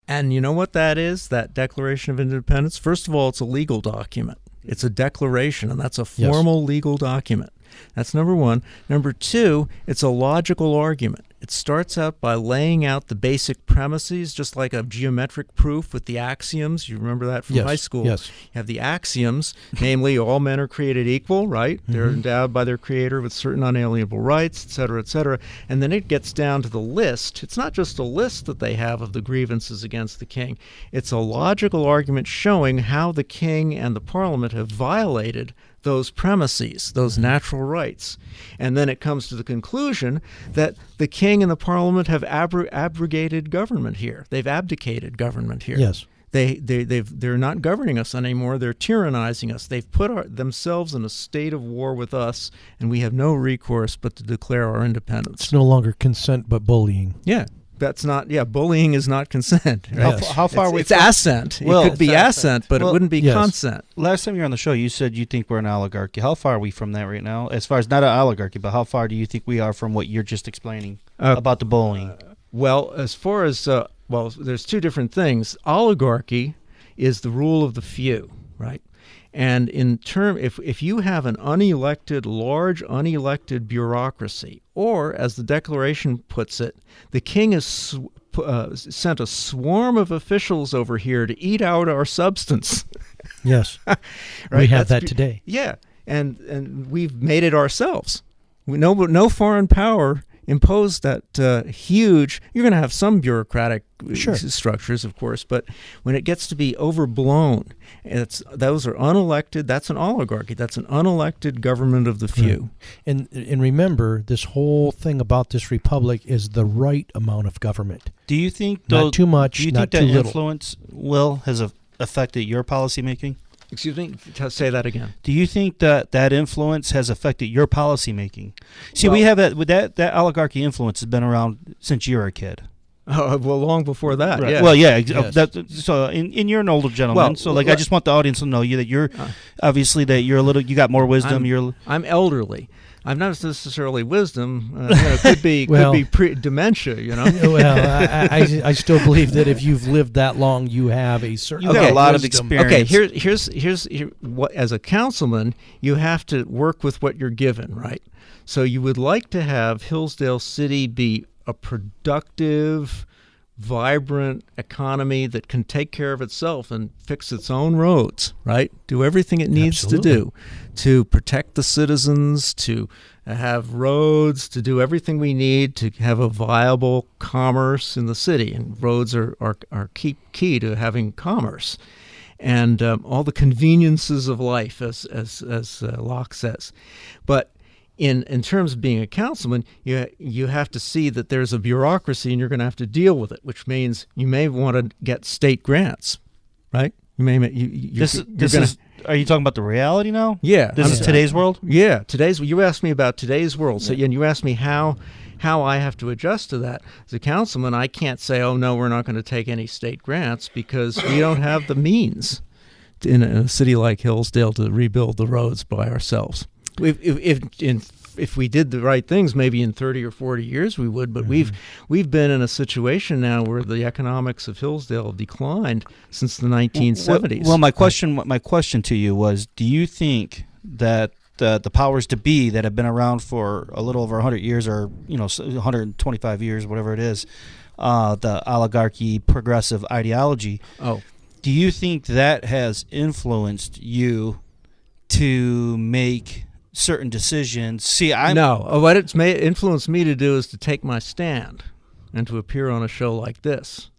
And you know what that is, that Declaration of Independence? First of all, it's a legal document. It's a declaration, and that's a formal legal document. That's number one. Number two, it's a logical argument. It starts out by laying out the basic premises, just like a geometric proof with the axioms. You remember that from high school? Yes. You have the axioms, namely all men are created equal, right? They're endowed by their creator with certain unalienable rights, et cetera, et cetera. And then it gets down to the list. It's not just a list that they have of the grievances against the king. It's a logical argument showing how the king and the parliament have violated those premises, those natural rights. And then it comes to the conclusion that the king and the parliament have abrogated government here. They've abdicated government here. Yes. They're not governing us anymore. They're tyrannizing us. They've put themselves in a state of war with us, and we have no recourse but to declare our independence. It's no longer consent but bullying. Yeah. That's not, bullying is not consent. Right? Yes. How far are we It's assent. Well, it could be assent, but it wouldn't be yes. consent. Last time you were on the show, you said you think we're an oligarchy. How far are we from that right now? As far as not an oligarchy, but how far do you think we are from what you're just explaining about the bullying? Well, as far as, there's two different things. Oligarchy is the rule of the few, right? And if you have an large unelected bureaucracy, or as the Declaration puts it, the king has sent a swarm of officials over here to eat out our substance. Yes, right? We have that today. Yeah, and we've made it ourselves. No foreign power imposed that huge. You're going to have some bureaucratic structures, of course, but when it gets to be overblown, those are unelected. That's an oligarchy. That's an unelected government of the few. Right. And remember, this whole thing about this republic is the right amount of government. Do you think not too much, do you not think too that little? influence has affected your policy making? Excuse me? Say that again. Do you think that influence has affected your policy making? See, we have that oligarchy influence has been around since you were a kid. Oh, well, long before that. Right. Yeah. Well, yeah. Yes. And you're an older gentleman, I just want the audience to know you that you're obviously that you're you got more wisdom. I'm elderly. I'm not necessarily wisdom. Could be dementia. Well, I still believe that if you've lived that long, you have a certain. You got a lot of wisdom. experience. Okay, here's what, as a councilman, you have to work with what you're given, right? So you would like to have Hillsdale City be a productive, vibrant economy that can take care of itself and fix its own roads, right? Do everything it needs to do to protect the citizens, to have roads, to do everything we need to have a viable commerce in the city. And roads are key to having commerce and all the conveniences of life, as Locke says. But in terms of being a councilman, you have to see that there's a bureaucracy and you're going to have to deal with it, which means you may want to get state grants, right? You may Are you talking about the reality now? Yeah. This is today's world? Yeah, you asked me about today's world, and you asked me how I have to adjust to that. As a councilman, I can't say, oh, no, we're not going to take any state grants because we don't have the means in a city like Hillsdale to rebuild the roads by ourselves. If we did the right things, maybe in 30 or 40 years we would, but we've been in a situation now where the economics of Hillsdale have declined since the 1970s. Well, my question to you was, do you think that the powers to be that have been around for a little over 100 years or 125 years, whatever it is, the oligarchy progressive ideology, do you think that has influenced you to make certain decisions? See, what it's influenced me to do is to take my stand and to appear on a show like this.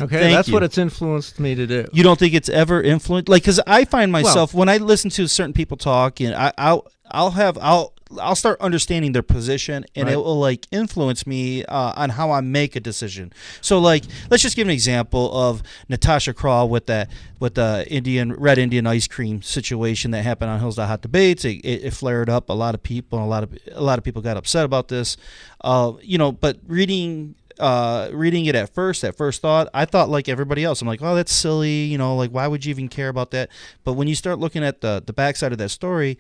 Okay, that's what it's influenced me to do. You don't think it's ever influenced? Because I find myself, when I listen to certain people talk, and I'll start understanding their position, and it will influence me on how I make a decision. So let's just give an example of Natasha Crawl with the red Indian ice cream situation that happened on Hillsdale Hot Debates. It flared up. A lot of people, and a lot of people got upset about this. But reading it at first thought, I thought like everybody else. I'm like, oh, that's silly. Why would you even care about that? But when you start looking at the backside of that story,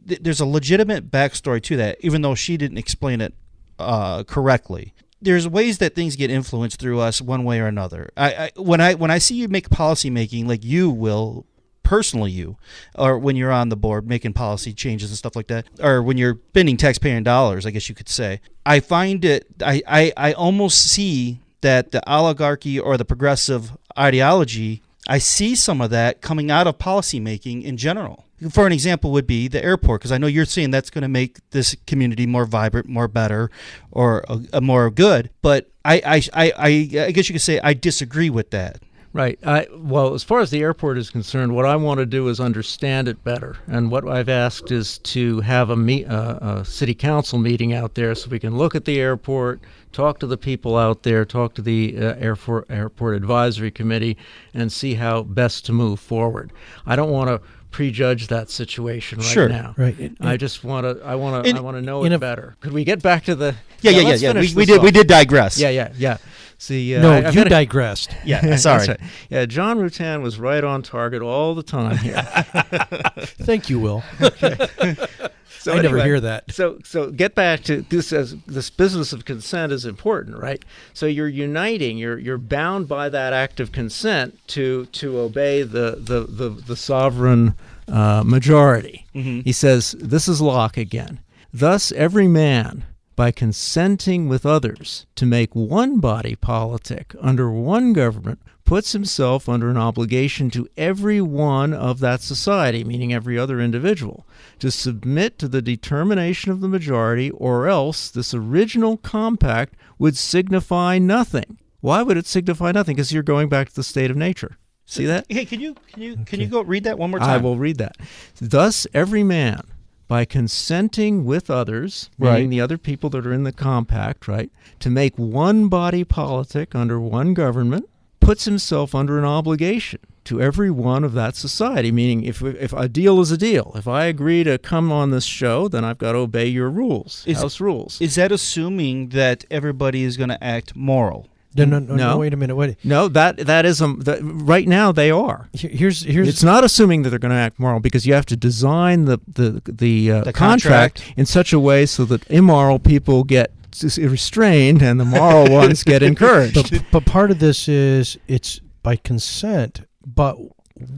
there's a legitimate backstory to that, even though she didn't explain it correctly. there's ways that things get influenced through us one way or another. When I see you make policy making, like you will, personally you, or when you're on the board making policy changes and stuff like that, or when you're spending taxpayer dollars, I guess you could say, I find it, I almost see that the oligarchy or the progressive ideology, I see some of that coming out of policy making in general. For an example would be the airport, because I know you're saying that's going to make this community more vibrant, more better, or more good. But I guess you could say I disagree with that. Right. Well, as far as the airport is concerned, what I want to do is understand it better. And what I've asked is to have a city council meeting out there so we can look at the airport, talk to the people out there, talk to the airport advisory committee, and see how best to move forward. I don't want to prejudge that situation right now. Right. I just want to know it better. Could we get back to the? Yeah. We did digress. Yeah. See, no, you digressed. Yeah, sorry. Right. Yeah, John Rutan was right on target all the time here. Thank you, Will. So I never hear that. So get back to this. As this business of consent is important, right? So you're uniting. You're bound by that act of consent to obey the sovereign majority. Mm-hmm. He says, this is Locke again. Thus, every man, by consenting with others to make one body politic under one government, puts himself under an obligation to every one of that society, meaning every other individual, to submit to the determination of the majority, or else this original compact would signify nothing. Why would it signify nothing? Because you're going back to the state of nature. See that? Hey, can you go read that one more time? I will read that. Thus, every man, by consenting with others, meaning the other people that are in the compact, right, to make one body politic under one government, puts himself under an obligation to every one of that society, meaning if a deal is a deal. If I agree to come on this show, then I've got to obey your rules, house rules. Is that assuming that everybody is going to act moral? No, wait a minute. No, that is right now they are. Here's it's not assuming that they're going to act moral, because you have to design the contract in such a way so that immoral people get restrained and the moral ones get encouraged. But part of this is it's by consent, but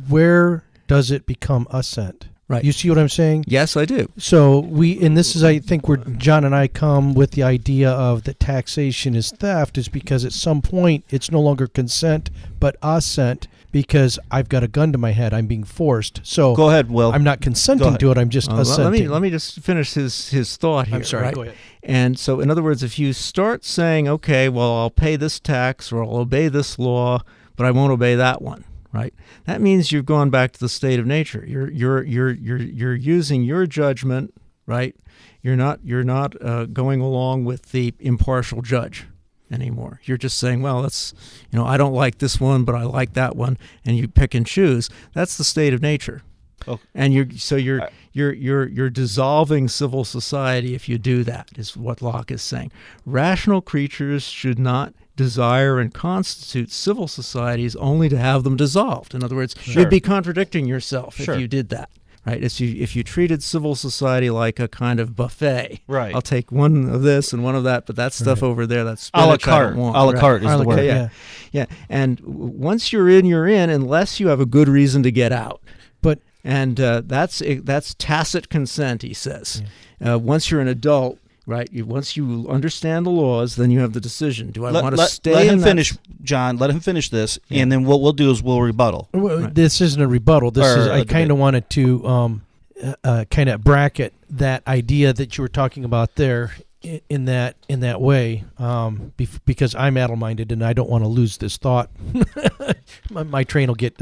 where does it become assent? Right. You see what I'm saying? Yes, I do. So this is, I think, where John and I come with the idea of that taxation is theft, is because at some point it's no longer consent but assent, because I've got a gun to my head, I'm being forced. So go ahead, Will. I'm not consenting to it, I'm just assenting. Let me just finish his thought here. I'm sorry, right? Go ahead. And so, in other words, if you start saying, okay, well, I'll pay this tax or I'll obey this law, but I won't obey that one, right? That means you've gone back to the state of nature. You're using your judgment, right? You're not going along with the impartial judge anymore. You're just saying, well, that's, I don't like this one, but I like that one, and you pick and choose. That's the state of nature. Oh. And you're dissolving civil society if you do that, is what Locke is saying. Rational creatures should not desire and constitute civil societies only to have them dissolved. In other words, you'd be contradicting yourself if you did that. Right? If you treated civil society like a kind of buffet, right? I'll take one of this and one of that, but that stuff over there, that's a la carte. A la carte is the word. Yeah. And once you're in, unless you have a good reason to get out. And that's tacit consent, he says. Yeah. Once you're an adult, right? Once you understand the laws, then you have the decision. Do I want to stay? Let him finish, John. Let him finish this, and then what we'll do is we'll rebuttal. This isn't a rebuttal. I kind of wanted to kind of bracket that idea that you were talking about there in that way, because I'm addle-minded and I don't want to lose this thought. my train will get.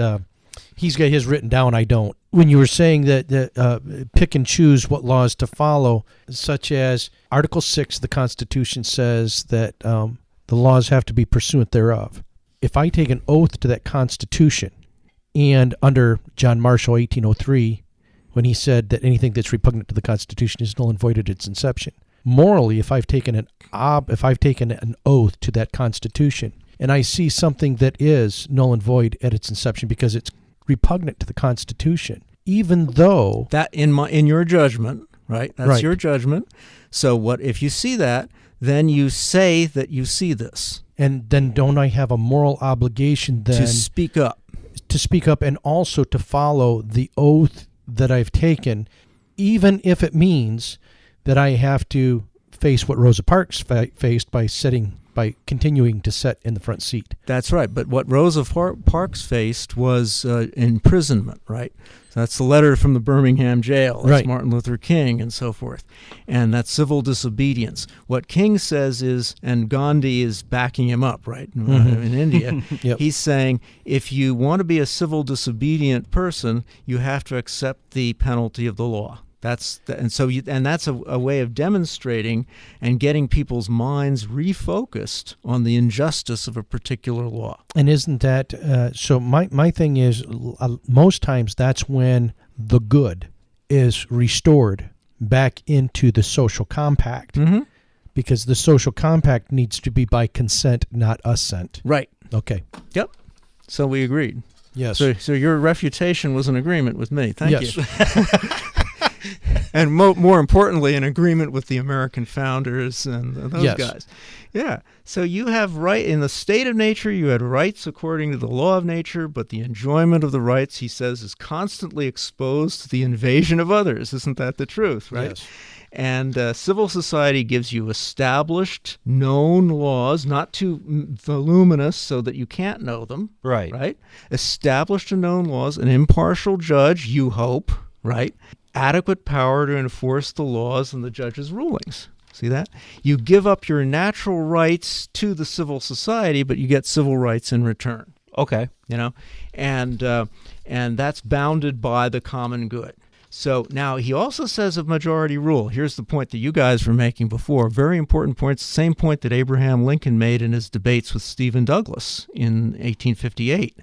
He's got his written down. I don't. When you were saying that pick and choose what laws to follow, such as Article 6 of the Constitution says that the laws have to be pursuant thereof. If I take an oath to that Constitution, and under John Marshall, 1803, when he said that anything that's repugnant to the Constitution is null and void at its inception, morally, if I've taken an oath to that Constitution, and I see something that is null and void at its inception because it's repugnant to the Constitution, even though that in your judgment, right? That's your judgment. So what if you see that, then you say that you see this. And then don't I have a moral obligation then to speak up? To speak up and also to follow the oath that I've taken, even if it means that I have to face what Rosa Parks faced by continuing to sit in the front seat. That's right. But what Rosa Parks faced was imprisonment, right? So that's the letter from the Birmingham jail. That's Martin Luther King and so forth. And that's civil disobedience. What King says is, and Gandhi is backing him up, right, in India, he's saying, if you want to be a civil disobedient person, you have to accept the penalty of the law. That's a way of demonstrating and getting people's minds refocused on the injustice of a particular law. And isn't that so? My thing is, most times that's when the good is restored back into the social compact, because the social compact needs to be by consent, not assent. Right. Okay. Yep. So we agreed. Yes. So your refutation was an agreement with me. Thank you. And more importantly, an agreement with the American founders and those guys. Yeah. So you have in the state of nature, you had rights according to the law of nature, but the enjoyment of the rights, he says, is constantly exposed to the invasion of others. Isn't that the truth, right? Yes. And civil society gives you established, known laws, not too voluminous so that you can't know them. Right? Established and known laws, an impartial judge, you hope, right? Adequate power to enforce the laws and the judge's rulings. See that? You give up your natural rights to the civil society, but you get civil rights in return. Okay. And that's bounded by the common good. So now he also says of majority rule. Here's the point that you guys were making before. Very important point. It's the same point that Abraham Lincoln made in his debates with Stephen Douglas in 1858.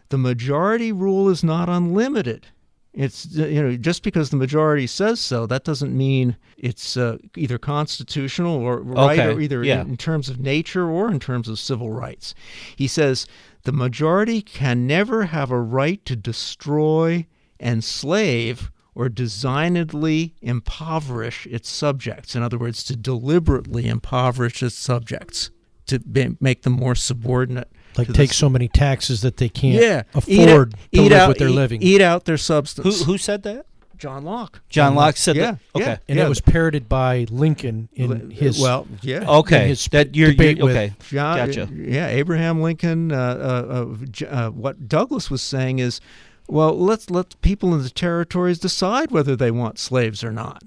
The majority rule is not unlimited. It's just because the majority says so, that doesn't mean it's either constitutional or right, or either in terms of nature or in terms of civil rights. He says the majority can never have a right to destroy, enslave, or designedly impoverish its subjects. In other words, to deliberately impoverish its subjects, to make them more subordinate. Like take so many taxes that they can't afford to live with their living. Eat out their substance. Who said that? John Locke. John Locke said that? Okay. Yeah. And it was parroted by Lincoln in his... Okay. In his debate with... Okay. Gotcha. Yeah, Abraham Lincoln. What Douglas was saying is, well, let's let people in the territories decide whether they want slaves or not.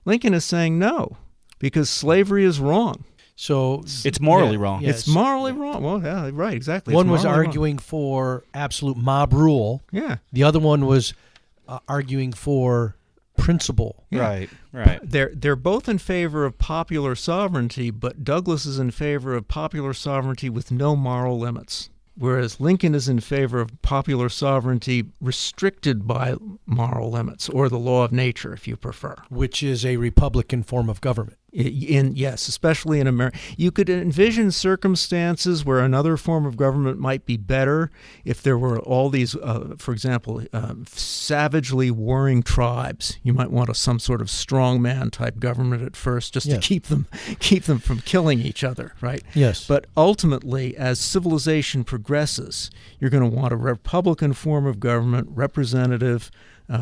Lincoln is saying no, because slavery is wrong. So it's morally wrong. Yes. It's morally wrong. Well, yeah, right, exactly. One was arguing for absolute mob rule. Yeah. The other one was arguing for principle. Yeah. Right. They're both in favor of popular sovereignty, but Douglas is in favor of popular sovereignty with no moral limits, whereas Lincoln is in favor of popular sovereignty restricted by moral limits, or the law of nature, if you prefer. Which is a Republican form of government. Yes, especially in America. You could envision circumstances where another form of government might be better if there were all these, for example, savagely warring tribes. You might want some sort of strongman type government at first, just to keep them from killing each other, right? Yes. But ultimately, as civilization progresses, you're going to want a Republican form of government, representative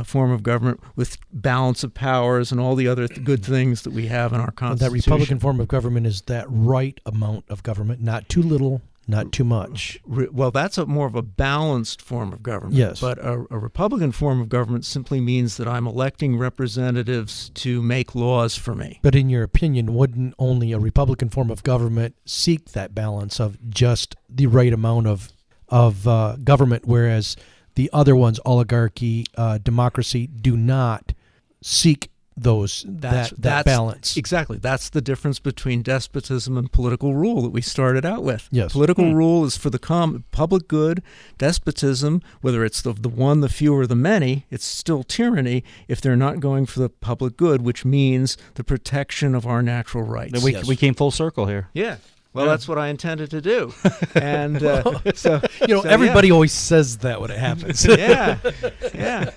form of government with balance of powers and all the other good things that we have in our Constitution. That Republican form of government is that right amount of government, not too little, not too much. Well, that's more of a balanced form of government. Yes. But a Republican form of government simply means that I'm electing representatives to make laws for me. But in your opinion, wouldn't only a Republican form of government seek that balance of just the right amount of government, whereas the other ones, oligarchy, democracy, do not seek that balance? Exactly. That's the difference between despotism and political rule that we started out with. Yes. Political rule is for the public good. Despotism, whether it's the one, the few, or the many, it's still tyranny if they're not going for the public good, which means the protection of our natural rights. We came full circle here. Yeah. Well, that's what I intended to do. And everybody always says that when it happens. Yeah.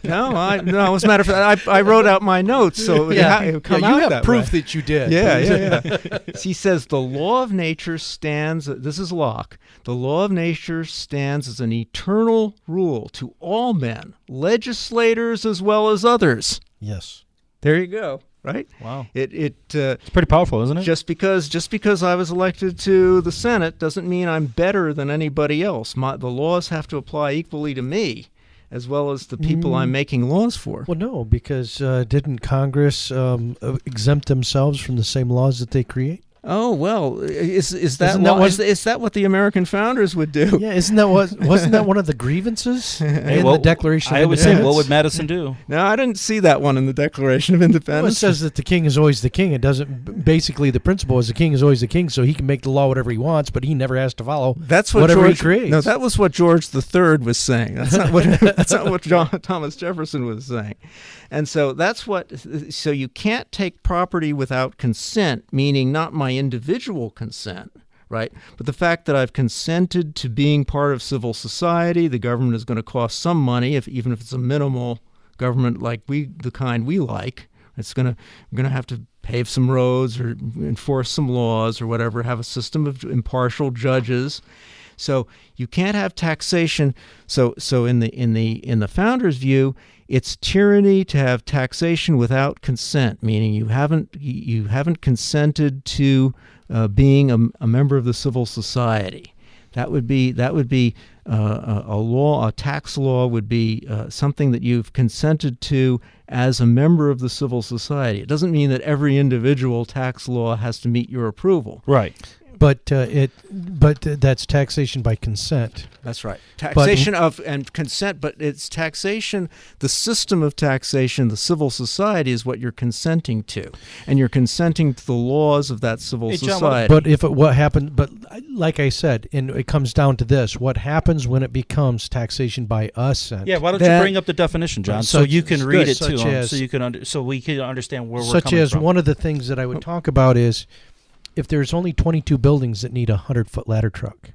No, as a matter of fact, I wrote out my notes, so it would come out you have that proof way. that you did. Yeah. He says the law of nature stands, this is Locke, the law of nature stands as an eternal rule to all men, legislators as well as others. Yes. There you go. Right? Wow. It's pretty powerful, isn't it? Just because I was elected to the Senate doesn't mean I'm better than anybody else. The laws have to apply equally to me, as well as the people I'm making laws for. Well, no, because didn't Congress exempt themselves from the same laws that they create? Oh, well, is that what the American founders would do? Yeah, wasn't that one of the grievances in the Declaration of I would say, Independence? what would Madison do? No, I didn't see that one in the Declaration of Independence. Well, it says that the king is always the king. It doesn't. Basically, the principle is the king is always the king, so he can make the law whatever he wants, but he never has to follow whatever he creates. No, that was what George III was saying. That's not what Thomas Jefferson was saying. And so so you can't take property without consent, meaning not my individual consent, right? But the fact that I've consented to being part of civil society, the government is going to cost some money, even if it's a minimal government like the kind we like. We're going to have to pave some roads or enforce some laws or whatever, have a system of impartial judges. So you can't have taxation. So in the founders' view, it's tyranny to have taxation without consent, meaning you haven't consented to being a member of the civil society. That would be a law. A tax law would be something that you've consented to as a member of the civil society. It doesn't mean that every individual tax law has to meet your approval. Right. But that's taxation by consent. That's right. Taxation and consent, but it's taxation. The system of taxation, the civil society, is what you're consenting to, and you're consenting to the laws of that civil society. But what happens? But like I said, and it comes down to this: what happens when it becomes taxation by assent? Yeah. Why don't you bring up the definition, John, so you can read it to them, so we can understand where we're coming from. Such as one of the things that I would talk about is, if there's only 22 buildings that need a 100-foot ladder truck,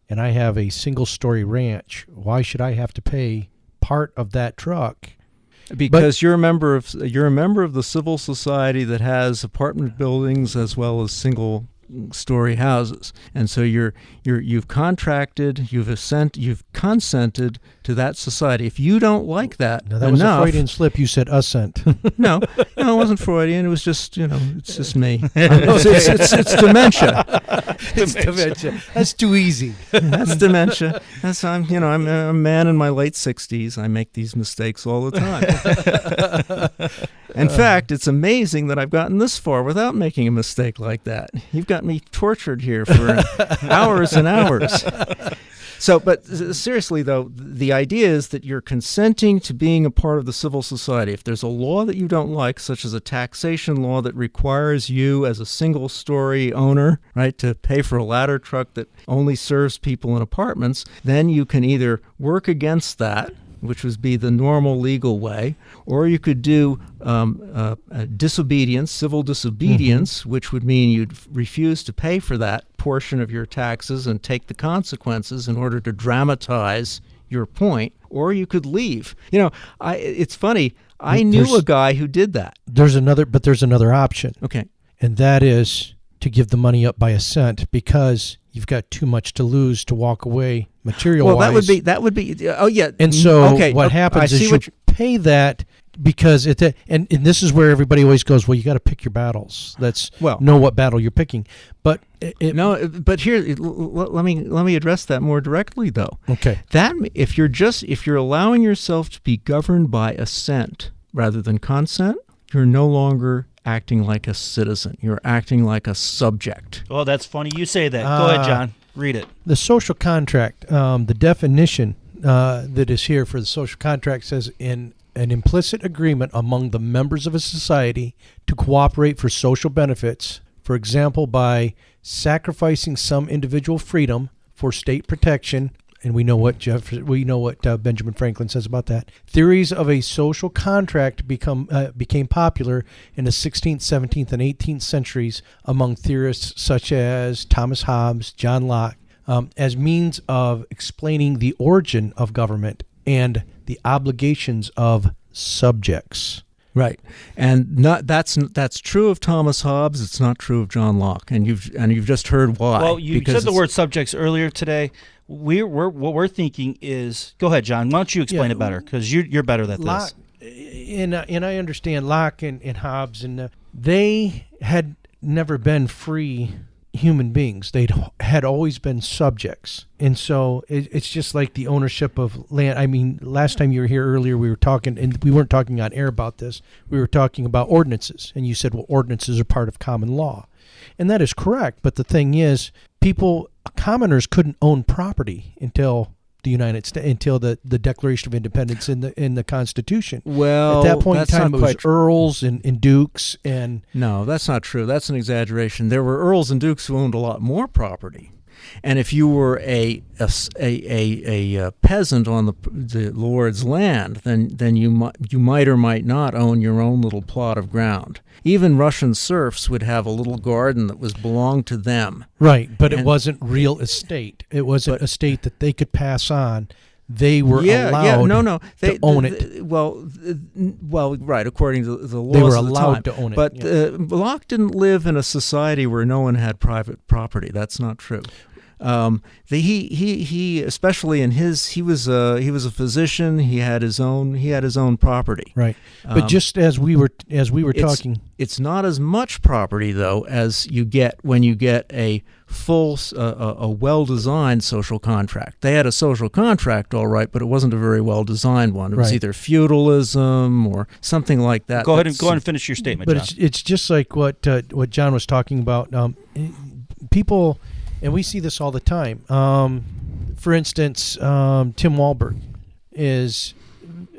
and I have a single-story ranch, why should I have to pay part of that truck? Because you're a member of the civil society that has apartment buildings as well as single-story houses, and so you've contracted, you've consented to that society. If you don't like that, now that was a Freudian slip. You said assent. No, it wasn't Freudian. It was just it's just me. It's dementia. It's dementia. That's too easy. That's dementia. I'm a man in my late 60s. I make these mistakes all the time. In fact, it's amazing that I've gotten this far without making a mistake like that. You've got me tortured here for hours and hours. So, but seriously, though, the idea is that you're consenting to being a part of the civil society. If there's a law that you don't like, such as a taxation law that requires you as a single-story owner, right, to pay for a ladder truck that only serves people in apartments, then you can either work against that, which would be the normal legal way, or you could do disobedience, civil disobedience, which would mean you'd refuse to pay for that portion of your taxes and take the consequences in order to dramatize your point, or you could leave. It's funny. I knew a guy who did that. There's another option. Okay. And that is to give the money up by assent, because you've got too much to lose to walk away material-wise. Well, that would be. Oh yeah. And so what happens is you pay that because and this is where everybody always goes, well, you got to pick your battles. Know what battle you're picking. But but here, let me address that more directly, though. Okay. That if you're allowing yourself to be governed by assent rather than consent, you're no longer acting like a citizen. You're acting like a subject. Oh, that's funny you say that. Go ahead, John. Read it. The social contract, the definition that is here for the social contract says, in an implicit agreement among the members of a society to cooperate for social benefits, for example, by sacrificing some individual freedom for state protection and we know what Benjamin Franklin says about that. Theories of a social contract became popular in the 16th, 17th, and 18th centuries among theorists such as Thomas Hobbes, John Locke, as means of explaining the origin of government and the obligations of subjects. Right, and that's true of Thomas Hobbes. It's not true of John Locke, and you've just heard why. Well, you said the word subjects earlier today. What we're thinking is, go ahead, John. Why don't you explain it better? Because you're better at Locke, this. And I understand Locke and Hobbes, and they had never been free human beings. They had always been subjects. And so it's just like the ownership of land. I mean, last time you were here earlier, we were talking, and we weren't talking on air about this. We were talking about ordinances. And you said, well, ordinances are part of common law. And that is correct. But the thing is, commoners couldn't own property until the United States, until the Declaration of Independence in the Constitution. Well, at that point in time, it was earls and dukes and. No, that's not true. That's an exaggeration. There were earls and dukes who owned a lot more property, and if you were a peasant on the lord's land, then you might or might not own your own little plot of ground. Even Russian serfs would have a little garden that belonged to them. Right, but it wasn't real estate. It wasn't estate that they could pass on. They were allowed to own it. Well, right, according to the laws they were of the allowed time. to own it. But Locke didn't live in a society where no one had private property. That's not true. He especially in he was a physician. He had his own property. Right, but just as we were talking, it's not as much property though as you get when you get a full a well-designed social contract. They had a social contract, all right, but it wasn't a very well-designed one. It was either feudalism or something like that. Go ahead and finish your statement, John. But it's just like what John was talking about. People. And we see this all the time. For instance, Tim Wahlberg is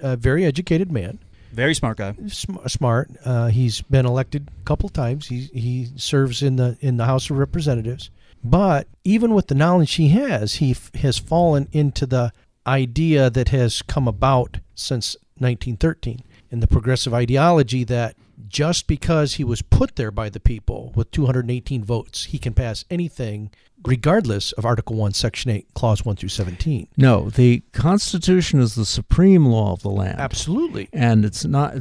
a very educated man. Very smart guy. Smart. He's been elected a couple times. He serves in the House of Representatives. But even with the knowledge he has fallen into the idea that has come about since 1913 in the progressive ideology that just because he was put there by the people with 218 votes, he can pass anything regardless of Article 1, Section 8, Clause 1 through 17. No, the Constitution is the supreme law of the land. Absolutely. And it's not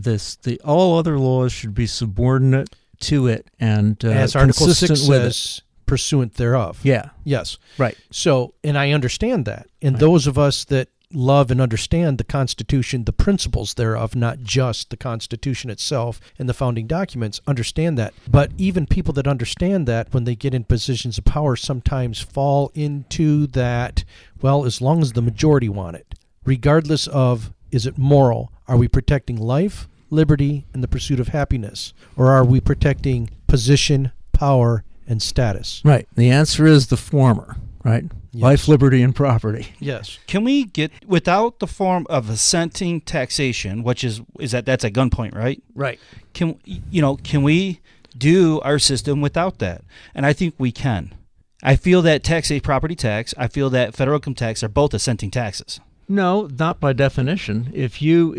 all other laws should be subordinate to it and as Article 6 with says, pursuant thereof. Yeah. Yes. Right. So, and I understand that. And those of us that love and understand the Constitution, the principles thereof, not just the Constitution itself and the founding documents, understand that. But even people that understand that, when they get in positions of power, sometimes fall into that, well, as long as the majority want it, regardless of, is it moral? Are we protecting life, liberty, and the pursuit of happiness? Or are we protecting position, power, and status? Right. The answer is the former, right? Yes. Life, liberty, and property. Yes. Can we get, without the form of assenting taxation, which that's at gunpoint, right? Right. Can we do our system without that? And I think we can. I feel that property tax, I feel that federal income tax are both assenting taxes. No, not by definition. If your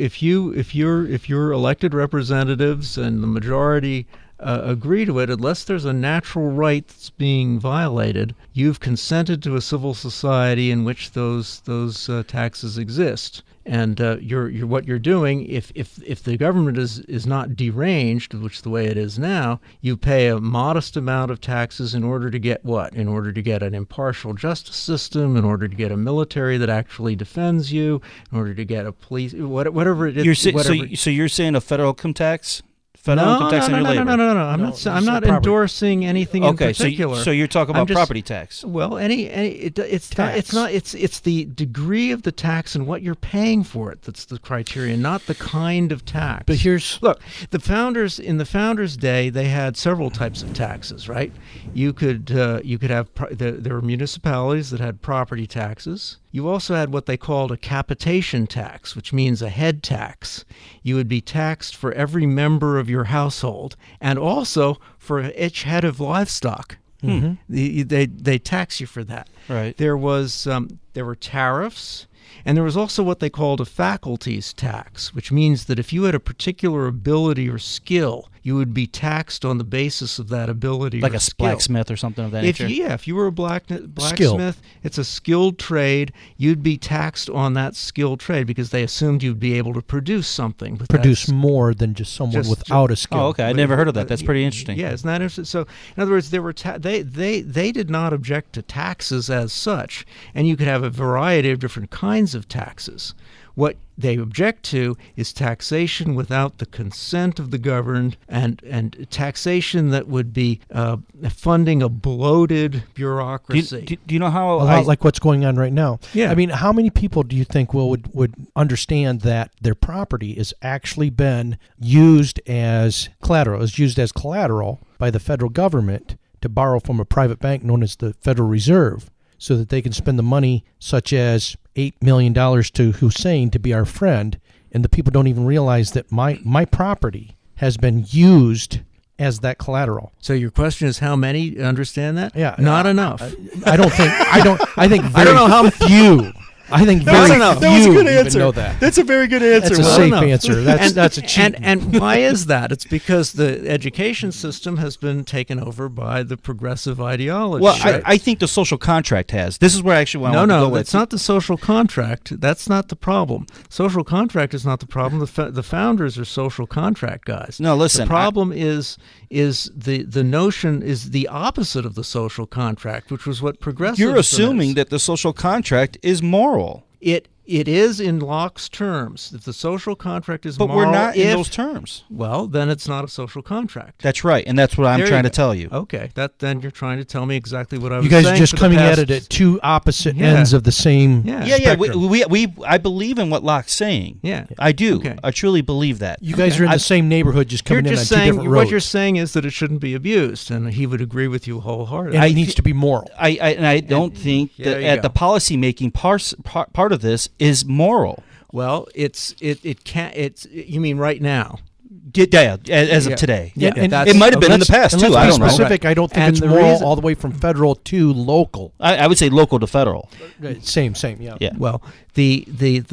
elected representatives and the majority agree to it, unless there's a natural right that's being violated, you've consented to a civil society in which those taxes exist. And what you're doing, if the government is not deranged, which the way it is now, you pay a modest amount of taxes in order to get what? In order to get an impartial justice system, in order to get a military that actually defends you, in order to get a police, whatever it is. So you're saying a federal income tax? Federal income tax on your labor? No. I'm not endorsing anything in particular. So you're talking about property tax. Well, it's the degree of the tax and what you're paying for it that's the criterion, not the kind of tax. But look, in the founders' day, they had several types of taxes, right? You could have there were municipalities that had property taxes. You also had what they called a capitation tax, which means a head tax. You would be taxed for every member of your household and also for each head of livestock. They tax you for that. Right. There were tariffs. And there was also what they called a faculties tax, which means that if you had a particular ability or skill, you would be taxed on the basis of that ability like or a skill. blacksmith or something of that nature. If you were a blacksmith, it's a skilled trade. You'd be taxed on that skilled trade because they assumed you'd be able to produce something. Produce more than just someone without a skill. Oh, okay. I never heard of that. That's pretty interesting. Yeah, it's not interesting. So, in other words, there were they did not object to taxes as such, and you could have a variety of different kinds of taxes. What they object to is taxation without the consent of the governed and taxation that would be funding a bloated bureaucracy. Do you know how... A lot like what's going on right now. Yeah. I mean, how many people do you think would understand that their property has actually been used as collateral by the federal government to borrow from a private bank known as the Federal Reserve, so that they can spend the money, such as $8 million to Hussein to be our friend, and the people don't even realize that my property has been used as that collateral. So your question is, how many understand that? Yeah, not enough. I think very I don't know how few. I think very few that was a good even answer. know that. That's a very good answer. That's a safe answer. That's a cheat. And why is that? It's because the education system has been taken over by the progressive ideology. Well, I think the social contract has. This is where actually I want to go with. That's not the social contract. That's not the problem. Social contract is not the problem. The founders are social contract guys. No, listen. The problem is the notion is the opposite of the social contract, which was what progressive. You're assuming that the social contract is moral. It is in Locke's terms. If the social contract is moral, but we're not in those terms. Well, then it's not a social contract. That's right, and that's what I'm trying to tell you. Okay, then you're trying to tell me exactly what I was saying. saying. You guys are just coming at it at two opposite ends of the same spectrum. I believe in what Locke's saying. Yeah, I do. Okay. I truly believe that. You guys are in the same neighborhood, just coming in on two different roads. What you're saying is that it shouldn't be abused, and he would agree with you wholeheartedly. And it needs to be moral. I don't think that the policy making part of this is moral. Well, you mean right now? Yeah, as of today. Yeah, and it might have been in the past too. I don't know. Specific, I don't think it's moral all the way from federal to local. I would say local to federal. Same. Yeah. Well, the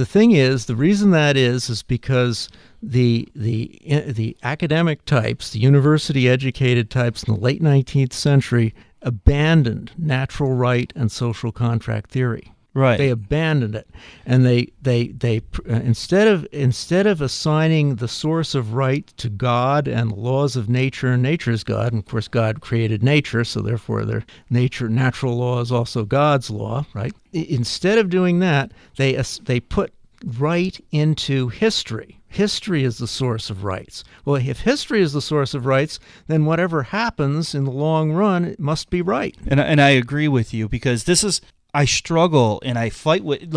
thing is, the reason that is because the academic types, the university educated types in the late 19th century abandoned natural right and social contract theory. Right. They abandoned it, and they instead of assigning the source of right to God and laws of nature, and nature is God, and of course God created nature, so therefore their natural law is also God's law, right? Instead of doing that, they put right into history. History is the source of rights. Well, if history is the source of rights, then whatever happens in the long run, it must be right. And I agree with you, because this is. I struggle and I fight with,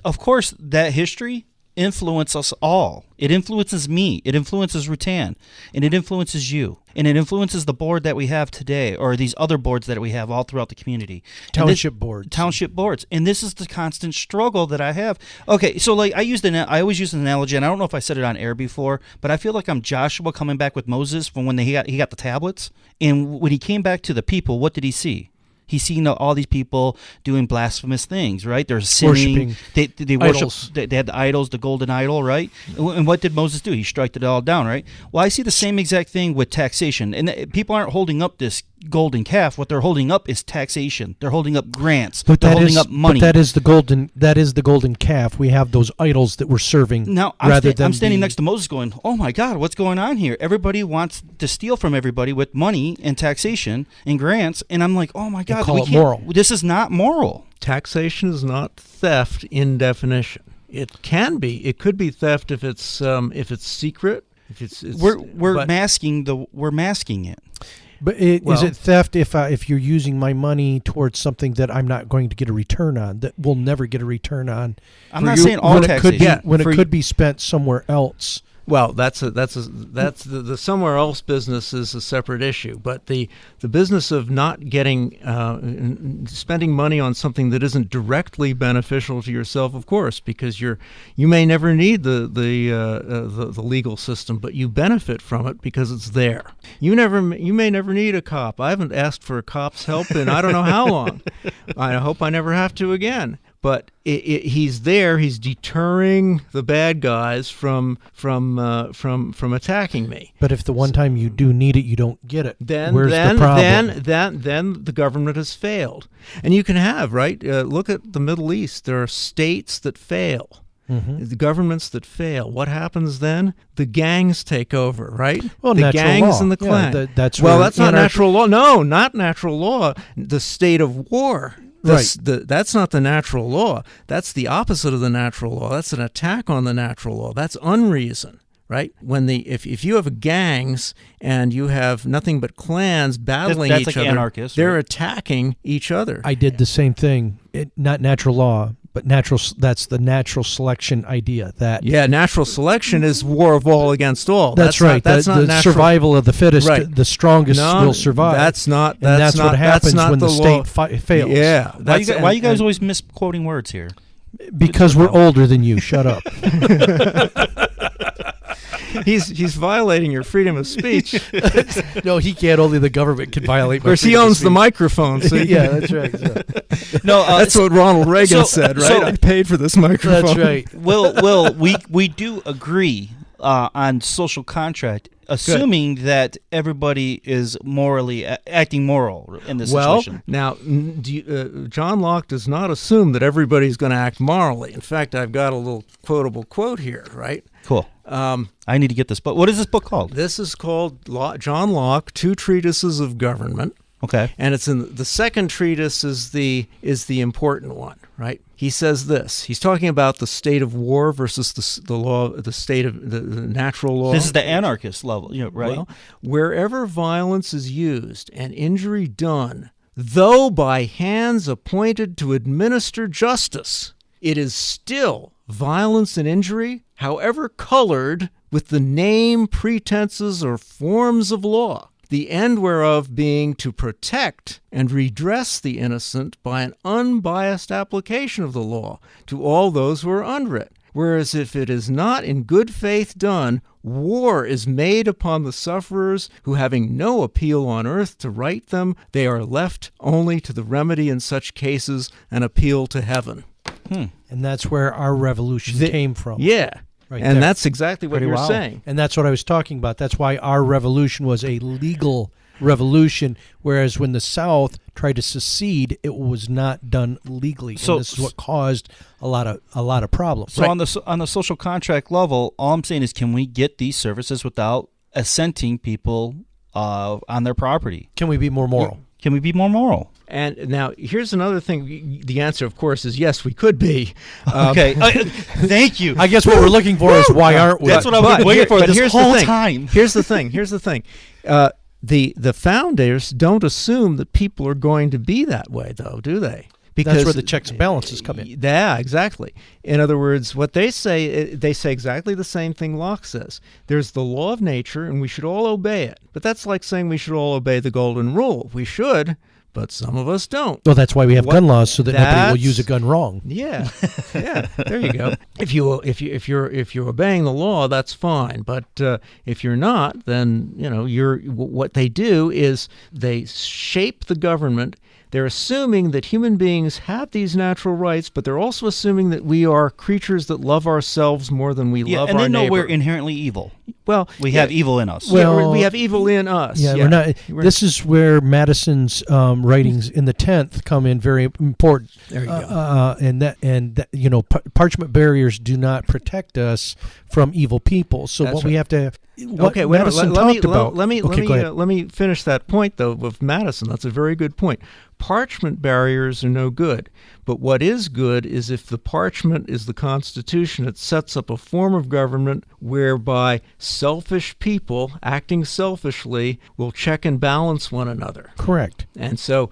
of course, that history influences us all. It influences me. It influences Rutan. And it influences you. And it influences the board that we have today, or these other boards that we have all throughout the community. Township boards. And this is the constant struggle that I have. Okay, so I always use an analogy, and I don't know if I said it on air before, but I feel like I'm Joshua coming back with Moses from when he got the tablets. And when he came back to the people, what did he see? He's seen all these people doing blasphemous things, right? They're sinning. They worship. They had the idols, the golden idol, right? And what did Moses do? He struck it all down, right? Well, I see the same exact thing with taxation. And people aren't holding up this golden calf. What they're holding up is taxation. They're holding up grants. They're holding up money. But that is the golden calf. We have those idols that we're serving. Now, I'm standing next to Moses going, oh my God, what's going on here? Everybody wants to steal from everybody with money and taxation and grants. And I'm like, oh my God. Call it moral. This is not moral. Taxation is not theft in definition. It can be. It could be theft if it's secret. We're masking it. But is it theft if you're using my money towards something that I'm not going to get a return on, that we'll never get a return on? I'm not saying all taxation. When it could be spent somewhere else. Well, that's the somewhere else business is a separate issue. But the business of not getting spending money on something that isn't directly beneficial to yourself, of course, because you may never need the legal system, but you benefit from it because it's there. You may never need a cop. I haven't asked for a cop's help in I don't know how long. I hope I never have to again. But he's there. He's deterring the bad guys from attacking me. But if the one time you do need it, you don't get it, then where's the problem? Then the government has failed. And you can have look at the Middle East. There are states that fail. Mm-hmm. The governments that fail. What happens then? The gangs take over, right? Well, the natural gangs law. and the clan. Yeah, that's not natural law. No, not natural law. The state of war. That's not the natural law. That's the opposite of the natural law. That's an attack on the natural law. That's unreason, right? If you have gangs and you have nothing but clans battling each other, anarchists, they're attacking each other. I did the same thing. Not natural law, but that's the natural selection idea. Natural selection is war of all against all. That's right. That's not the survival of the fittest. Right. The strongest will survive. That's not. That's what happens when the state fails. Yeah. Why are you guys always misquoting words here? Because we're older than you. Shut up. He's violating your freedom of speech. No, he can't. Only the government can violate. Of course, he owns the microphone. So yeah, that's right. No, that's what Ronald Reagan said, right? I paid for this microphone. That's right. Will, we do agree on social contract, assuming that everybody is morally acting moral in this situation. Now, John Locke does not assume that everybody's going to act morally. In fact, I've got a little quotable quote here, right? Cool. I need to get this book. What is this book called? This is called John Locke, Two Treatises of Government. Okay. And it's in the second treatise is the important one, right? He says this. He's talking about the state of war versus the law, the state of the natural law. This is the anarchist level, right? Well, wherever violence is used and injury done, though by hands appointed to administer justice, it is still violence and injury, however colored with the name, pretenses, or forms of law, the end whereof being to protect and redress the innocent by an unbiased application of the law to all those who are under it. Whereas if it is not in good faith done, war is made upon the sufferers who, having no appeal on earth to right them, they are left only to the remedy in such cases, an appeal to heaven. And that's where our revolution came from. Yeah. Right and there. That's exactly what you're saying. And that's what I was talking about. That's why our revolution was a legal revolution, whereas when the South tried to secede, it was not done legally. So this is what caused a lot of problems. So on the social contract level, all I'm saying is, can we get these services without assenting people on their property? Can we be more moral? Can we be more moral? And now, here's another thing. The answer, of course, is yes, we could be. Okay. Thank you. I guess what we're looking for is why aren't we? That's what I've been waiting for this whole time. Here's the thing. The founders don't assume that people are going to be that way, though, do they? Because that's where the checks and balances come in. Yeah, exactly. In other words, what they say exactly the same thing Locke says. There's the law of nature, and we should all obey it. But that's like saying we should all obey the golden rule. We should, but some of us don't. Well, that's why we have gun laws, so that nobody will use a gun wrong. Yeah, yeah. There you go. If you're obeying the law, that's fine. But if you're not, then what they do is they shape the government. They're assuming that human beings have these natural rights, but they're also assuming that we are creatures that love ourselves more than we love our neighbor. And they know we're inherently evil. Well, we have evil in us. Well, we have evil in us. Yeah, we're not. This is where Madison's writings in the 10th come in very important. There you go. And parchment barriers do not protect us from evil people. So That's what right. we have to. Okay, let me finish that point though with Madison. That's a very good point. Parchment barriers are no good, But what is good is if the parchment is the Constitution, it sets up a form of government whereby selfish people acting selfishly will check and balance one another. Correct. And so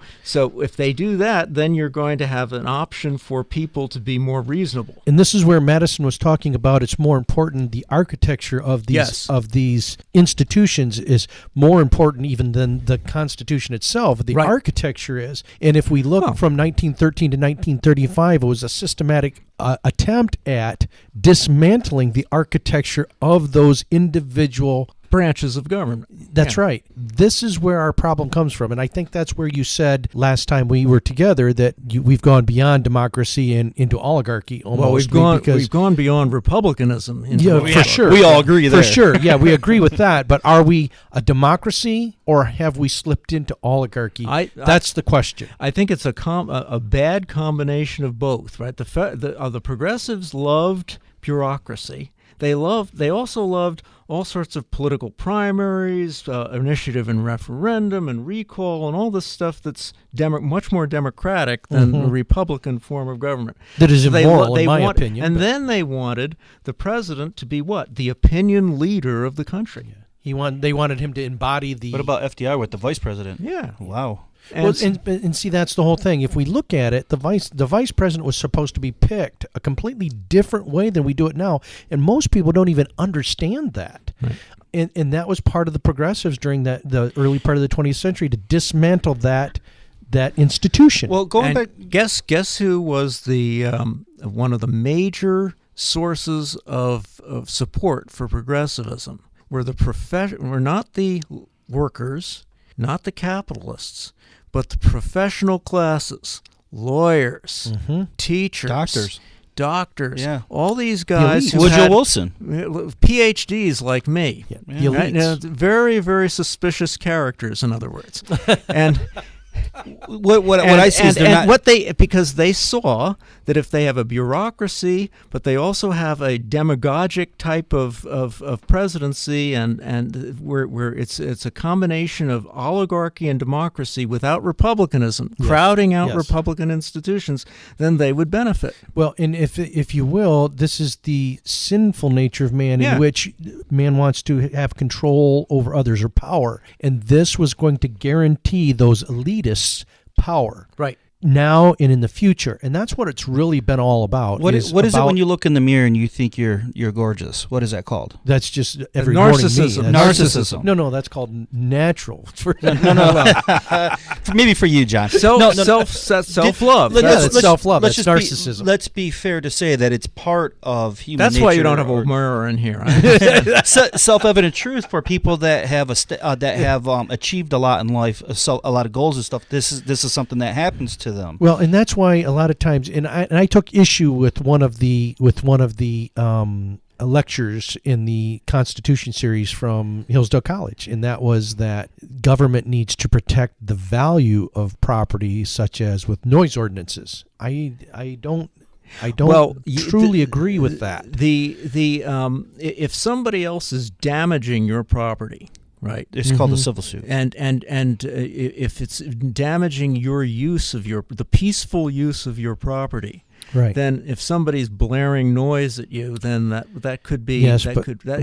if they do that, then you're going to have an option for people to be more reasonable. And this is where Madison was talking about it's more important, the architecture of these institutions is more important even than the Constitution itself. The architecture is. And if we look from 1913 to 1935, it was a systematic attempt at dismantling the architecture of those individual branches of government. That's right. This is where our problem comes from. And I think that's where you said last time we were together that we've gone beyond democracy and into oligarchy almost. Well, we've gone beyond republicanism. For sure. We all agree there. For sure. Yeah, we agree with that. But are we a democracy or have we slipped into oligarchy? That's the question. I think it's a bad combination of both, right? The progressives loved bureaucracy. They also loved all sorts of political primaries, initiative and referendum and recall and all this stuff that's much more democratic than the Republican form of government. That is immoral, in my opinion. And then they wanted the president to be what? The opinion leader of the country. Yeah. They wanted him to embody the... What about FDR with the vice president? Yeah. Wow. And see, that's the whole thing. If we look at it, the vice president was supposed to be picked a completely different way than we do it now, and most people don't even understand that. Right. And that was part of the progressives during the early part of the 20th century to dismantle that institution. Well, going back, guess who was the one of the major sources of support for progressivism? Were not the workers, not the capitalists, but the professional classes, lawyers, teachers, doctors, all these guys who Woodrow Wilson, PhDs like me, right? Now, very, very suspicious characters, in other words, and. What I see is they're not... because they saw that if they have a bureaucracy, but they also have a demagogic type of presidency, and where it's a combination of oligarchy and democracy without republicanism, crowding out Republican institutions, then they would benefit. Well, and if you will, this is the sinful nature of man in which man wants to have control over others or power, and this was going to guarantee those elitists power now and in the future, and that's what it's really been all about. What is it when you look in the mirror and you think you're gorgeous? What is that called? That's just every narcissism. Morning Narcissism. No, that's called natural. No. Maybe for you, John. Self-love. That's self-love. That's narcissism. Let's be fair to say that it's part of human nature. That's why you don't have R.O.A.R in here. Self-evident truth for people that have achieved a lot in life, a lot of goals and stuff. This is something that happens to them. Well, and that's why a lot of times, and I took issue with one of the lectures in the Constitution series from Hillsdale College, and that was that government needs to protect the value of property, such as with noise ordinances. I don't truly agree with that. If somebody else is damaging your property, right, it's called a civil suit, and if it's damaging your the peaceful use of your property, right, then if somebody's blaring noise at you, then that could be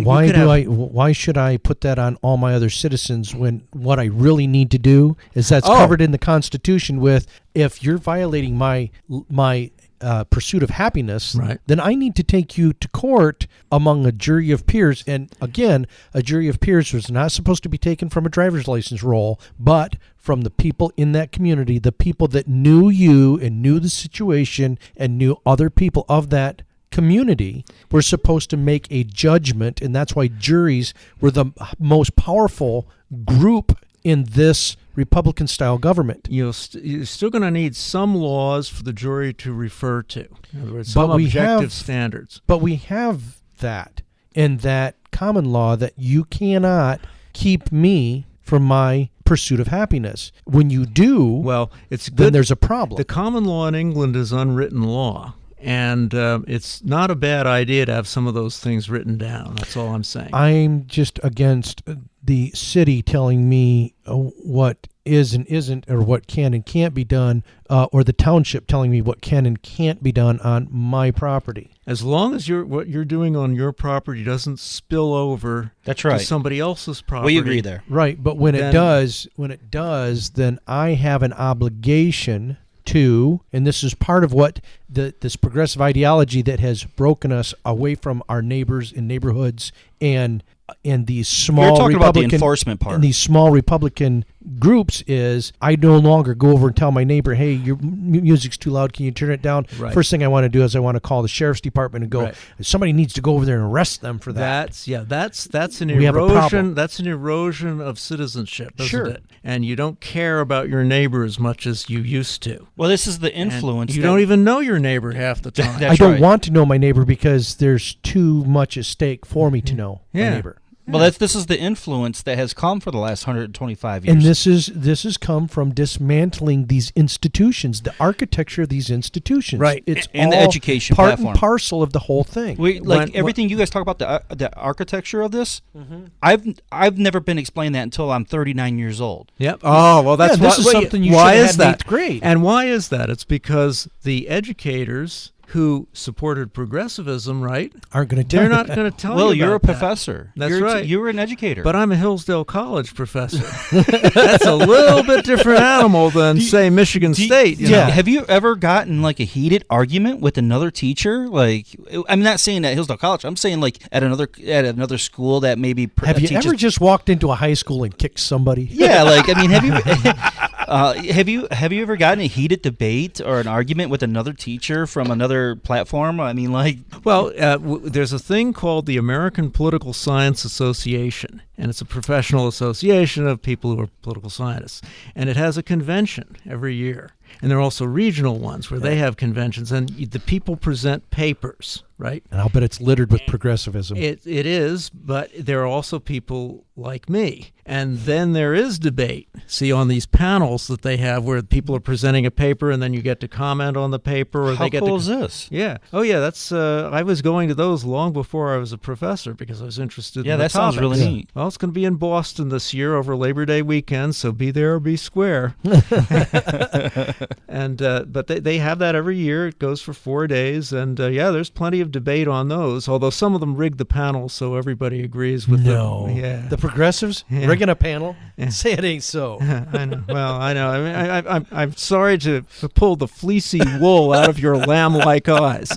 why should I put that on all my other citizens when what I really need to do is that's covered in the Constitution with if you're violating my pursuit of happiness, then I need to take you to court among a jury of peers. And again, a jury of peers was not supposed to be taken from a driver's license roll, but from the people in that community, the people that knew you and knew the situation and knew other people of that community were supposed to make a judgment. And that's why juries were the most powerful group in this Republican-style government. You're still going to need some laws for the jury to refer to. In other words, some objective standards. But we have that in that common law that you cannot keep me from my pursuit of happiness. When you do, it's good. Then there's a problem. The common law in England is unwritten law. And it's not a bad idea to have some of those things written down. That's all I'm saying. I'm just against the city telling me what is and isn't, or what can and can't be done, or the township telling me what can and can't be done on my property. As long as what you're doing on your property doesn't spill over to somebody else's property. We agree there. Right, but when it does, then I have an obligation to, and this is part of what this progressive ideology that has broken us away from our neighbors in neighborhoods and these small You're talking Republican about the enforcement part. And these small Republican groups is I no longer go over and tell my neighbor, hey, your music's too loud, can you turn it down? Right. First thing I want to do is I want to call the sheriff's department and go, right. somebody needs to go over there and arrest them for that. That's an We have a erosion. problem. That's an erosion of citizenship, isn't Sure. it? And you don't care about your neighbor as much as you used to. Well, this is the influence. And you don't even know your neighbor half the time. That's I don't right. want to know my neighbor because there's too much at stake for me to know my neighbor. Well, this is the influence that has come for the last 125 years. And this has come from dismantling these institutions, the architecture of these institutions. Right. It's and the all education part platform. and parcel of the whole thing. Everything you guys talk about the architecture of this. I've never been explained that until I'm 39 years old. Yep. Oh, well, that's this is something you why should have is had in that? 8th grade. And why is that? It's because the educators who supported progressivism, right? Aren't going to tell They're you not that. going to tell Well, you you're a about that. professor. That's right. You were an educator. But I'm a Hillsdale College professor. That's a little bit different animal than, say, Michigan State. You know? Have you ever gotten like a heated argument with another teacher? Like, I'm not saying at Hillsdale College. I'm saying like at another school that maybe Have you ever just walked into a high school and kicked somebody? Yeah, like I mean, have you ever gotten a heated debate or an argument with another teacher from another platform? I mean, like, well, there's a thing called the American Political Science Association, and it's a professional association of people who are political scientists, and it has a convention every year. And there are also regional ones where they have conventions, and the people present papers, right? And I'll bet it's littered with progressivism. It is, but there are also people like me. And then there is debate. See, on these panels that they have where people are presenting a paper and then you get to comment on the paper. Or how they get cool to, is this? Yeah. Oh, yeah, that's. I was going to those long before I was a professor because I was interested in the that sounds topics. really neat. Well, it's going to be in Boston this year over Labor Day weekend, so be there or be square. And but they have that every year. It goes for 4 days, and there's plenty of debate on those. Although some of them rig the panel so everybody agrees with the progressives rigging a panel. Say it ain't so. I know. Well, I know. I mean, I'm sorry to pull the fleecy wool out of your lamb-like eyes.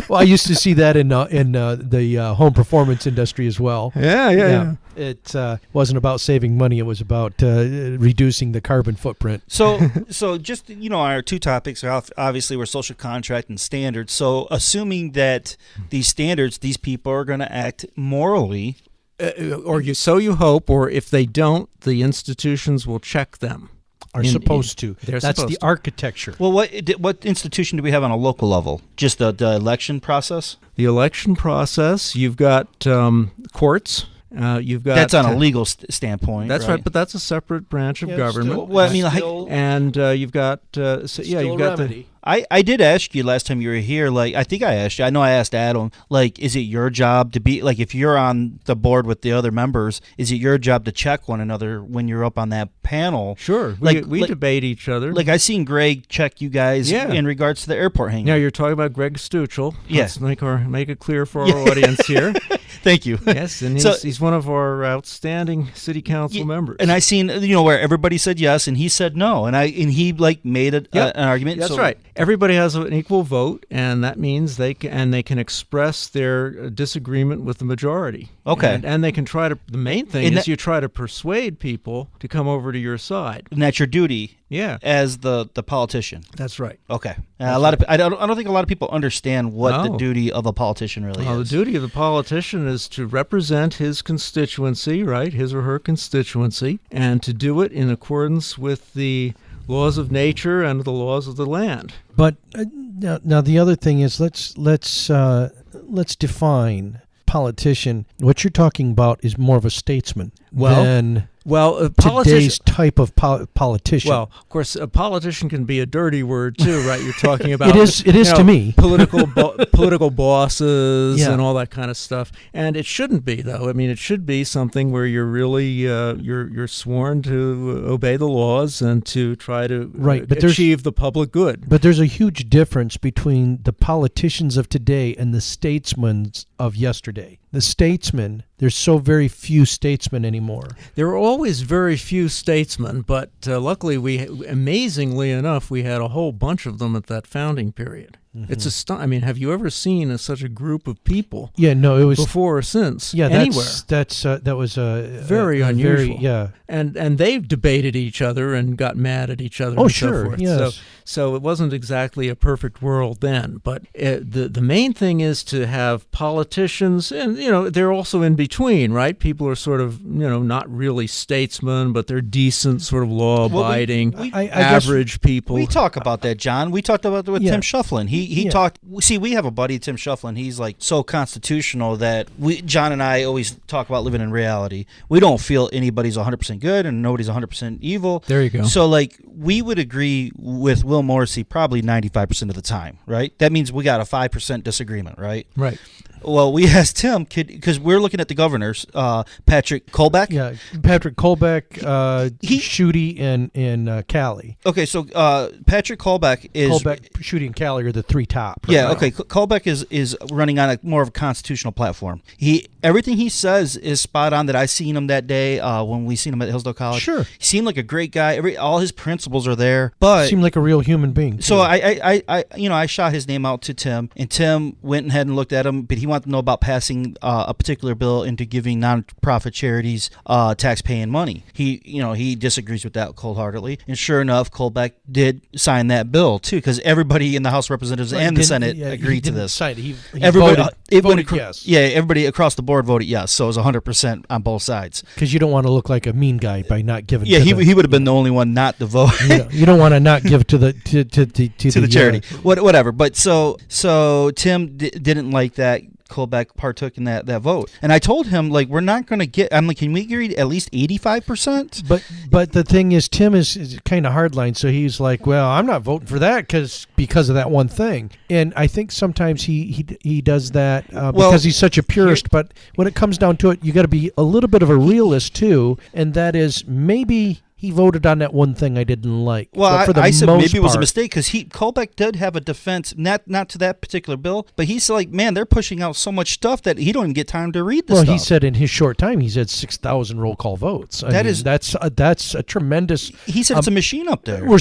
Well, I used to see that in the home performance industry as well. Yeah. It wasn't about saving money; it was about reducing the carbon footprint. So just our two topics are obviously were social contract and standards. So assuming that these standards, these people are going to act morally, or you hope, or if they don't, the institutions will check them. Are supposed to. That's the architecture. Well, what institution do we have on a local level? Just the election process? The election process. You've got courts. You've got that's on a legal standpoint. That's right, but that's a separate branch of government. You've got you've got remedy. I did ask you last time you were here, like, I think I asked you, I know I asked Adam, like, is it your job to be, like, if you're on the board with the other members, is it your job to check one another when you're up on that panel? Sure. We debate each other. Like, I seen Greg check you guys in regards to the airport hangar. Now, you're talking about Greg Stuchel. Yes. Let's make it clear for our audience here. Thank you. Yes, and he's one of our outstanding city council members. And I seen, where everybody said yes and he said no, and he like made an argument. That's right. Everybody has an equal vote, and that means they can express their disagreement with the majority. Okay. And they can try to. The main thing is you try to persuade people to come over to your side. And that's your duty. Yeah. As the politician. That's right. Okay. I don't think a lot of people understand what the duty of a politician really is. The duty of the politician is to represent his constituency, right? His or her constituency, and to do it in accordance with the laws of nature and the laws of the land. But now the other thing is let's define politician. What you're talking about is more of a statesman than Well, today's type of politician. Well, of course, a politician can be a dirty word too, right? You're talking about it is to me political bosses Yeah. and all that kind of stuff, and it shouldn't be though. I mean, it should be something where you're really you're sworn to obey the laws and to try to achieve the public good. But there's a huge difference between the politicians of today and the statesmen of yesterday. The statesmen, there's so very few statesmen anymore. There were always very few statesmen, but luckily, amazingly enough, we had a whole bunch of them at that founding period. Mm-hmm. It's I mean, have you ever seen such a group of people? Yeah, no, it was before or since. Yeah, anywhere. That was very unusual. And they debated each other and got mad at each other. Oh, and sure. So forth. Yes. So it wasn't exactly a perfect world then. But the main thing is to have politicians, and they're also in between, right? People are sort of not really statesmen, but they're decent, sort of law-abiding, average people. We talk about that, John. We talked about it with Tim Shufflin. He talked. See, we have a buddy, Tim Shufflin. He's like so constitutional that John and I always talk about living in reality. We don't feel anybody's 100% good and nobody's 100% evil. There you go. So like we would agree with Will Morrisey probably 95% of the time, right? That means we got a 5% disagreement, right? Right. Well, we asked Tim because we're looking at the governors, Patrick Colbeck. Yeah, Patrick Colbeck, Schuette, and Cali. Okay, so Patrick Colbeck is Schuette, and Cali are the three top. Right now. Okay. Colbeck is running on more of a constitutional platform. Everything he says is spot on. That I seen him that day when we seen him at Hillsdale College. Sure, he seemed like a great guy. All his principles are there, but seemed like a real human being. Too. So I shot his name out to Tim, and Tim went ahead and looked at him, but he wanted to know about passing a particular bill into giving nonprofit charities tax-paying money. He disagrees with that cold-heartedly, and sure enough, Colbeck did sign that bill too, because everybody in the House of Representatives and the Senate agreed to this. He voted yes. Yeah, everybody across the board voted yes, so it was 100% on both sides. Because you don't want to look like a mean guy by not giving. Yeah, he would have been the only one not to vote. You don't want to not give to the charity, whatever. But so Tim didn't like that Colbeck partook in that vote, and I told him we're not going to get. I'm like, can we agree at least 85%? But the thing is, Tim is kind of hardline, so he's like, well, I'm not voting for that because of that one thing, and I think sometimes he does that because he's such a purist. But when it comes down to it, you got to be a little bit of a realist too, and that is maybe he voted on that one thing I didn't like. Well, I said maybe it was a mistake because Colbeck did have a defense, not to that particular bill, but he's like, man, they're pushing out so much stuff that he don't even get time to read this stuff. Well, he said in his short time, he's had 6,000 roll call votes. That's a tremendous. He said it's a machine up there. We're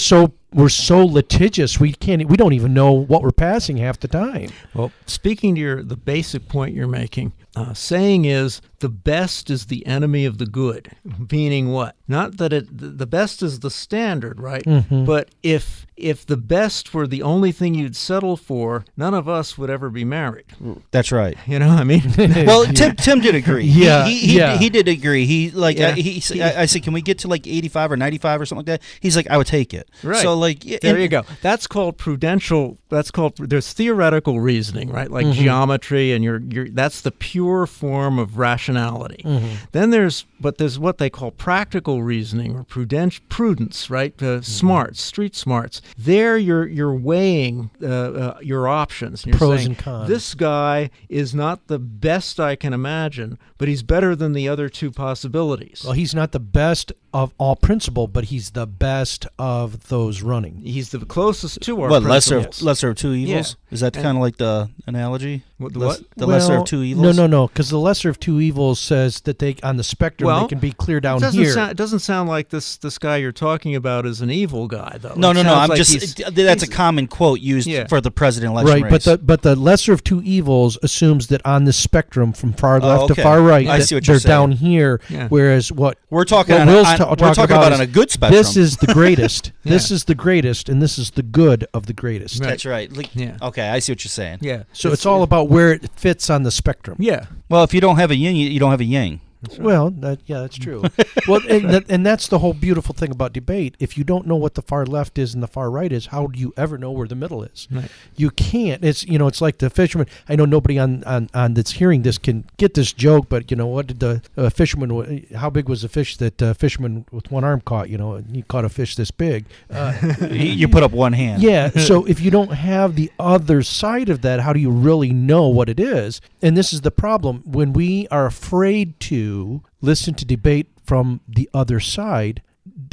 so litigious. We don't even know what we're passing half the time. Well, speaking to the basic point you're making, saying is the best is the enemy of the good. Meaning what? Not that the best is the standard, right? Mm-hmm. But if the best were the only thing you'd settle for, none of us would ever be married. That's right. I mean. Well, Tim did agree. Yeah, he did agree. I said, can we get to 85 or 95 or something like that? He's like, I would take it. Right. So there you go. That's called prudential. There's theoretical reasoning, right? Like geometry, and that's the pure form of rationality. Mm-hmm. Then there's what they call practical reasoning or prudence, right? Smarts, street smarts. There you're weighing your options. You're pros saying, and cons. This guy is not the best I can imagine, but he's better than the other two possibilities. Well, he's not the best of all principle, but he's the best of those running. He's the closest to our principles. Lesser of two evils? Yeah. Is that kind of like the analogy? What? The lesser of two evils? No, because the lesser of two evils says that they on the spectrum they can be clear down here. It doesn't sound like this guy you're talking about is an evil guy, though. No. I'm that's a common quote used for the president election race. But the lesser of two evils assumes that on the spectrum from far left to far right, I see what you're saying. Down here. Yeah. Where's what we're talking about on a good spectrum. This is the greatest. This is the greatest, and this is the good of the greatest. Right. That's right. Okay, I see what you're saying. Yeah. So it's all about where it fits on the spectrum. Yeah. Well, if you don't have a yin, you don't have a yang. Well, that's true. Well, and that's the whole beautiful thing about debate. If you don't know what the far left is and the far right is, how do you ever know where the middle is? Right. You can't. It's like the fisherman. I know nobody on that's hearing this can get this joke, but what did the fisherman? How big was the fish that fisherman with one arm caught? He caught a fish this big. You put up one hand. Yeah. So if you don't have the other side of that, how do you really know what it is? And this is the problem when we are afraid to listen to debate from the other side.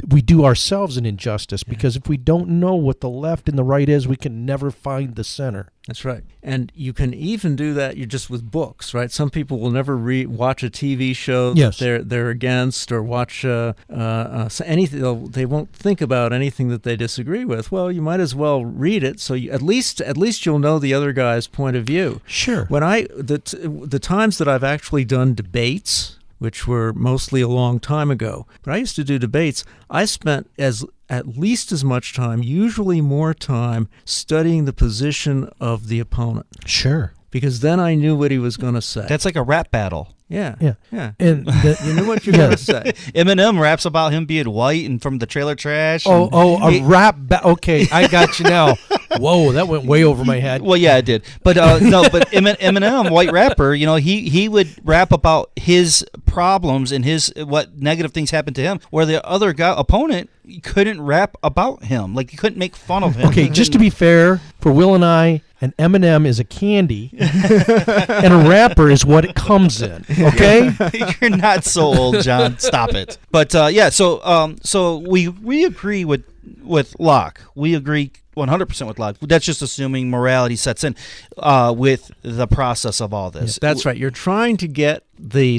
We do ourselves an injustice because if we don't know what the left and the right is, we can never find the center. That's right. And you can even do that just with books, right? Some people will never watch a TV show that they're against or watch anything. They won't think about anything that they disagree with. Well, you might as well read it, so at least you'll know the other guy's point of view. Sure. When the times that I've actually done debates, which were mostly a long time ago. But I used to do debates. I spent at least as much time, usually more time, studying the position of the opponent. Sure. Because then I knew what he was going to say. That's like a rap battle. Yeah. And you knew what you were going to say. Eminem raps about him being white and from the trailer trash. A rap okay, I got you now. Whoa, that went way over my head. Well, yeah, it did. But but Eminem, white rapper, he would rap about his problems and what negative things happened to him, where the other opponent couldn't rap about him. Like, he couldn't make fun of him. Okay, just to be fair, for Will and I, an M&M is a candy, and a rapper is what it comes in. Okay, you're not so old, John. Stop it. But so we agree with Locke. We agree 100% with Locke. That's just assuming morality sets in with the process of all this. Yeah, that's right. You're trying to get the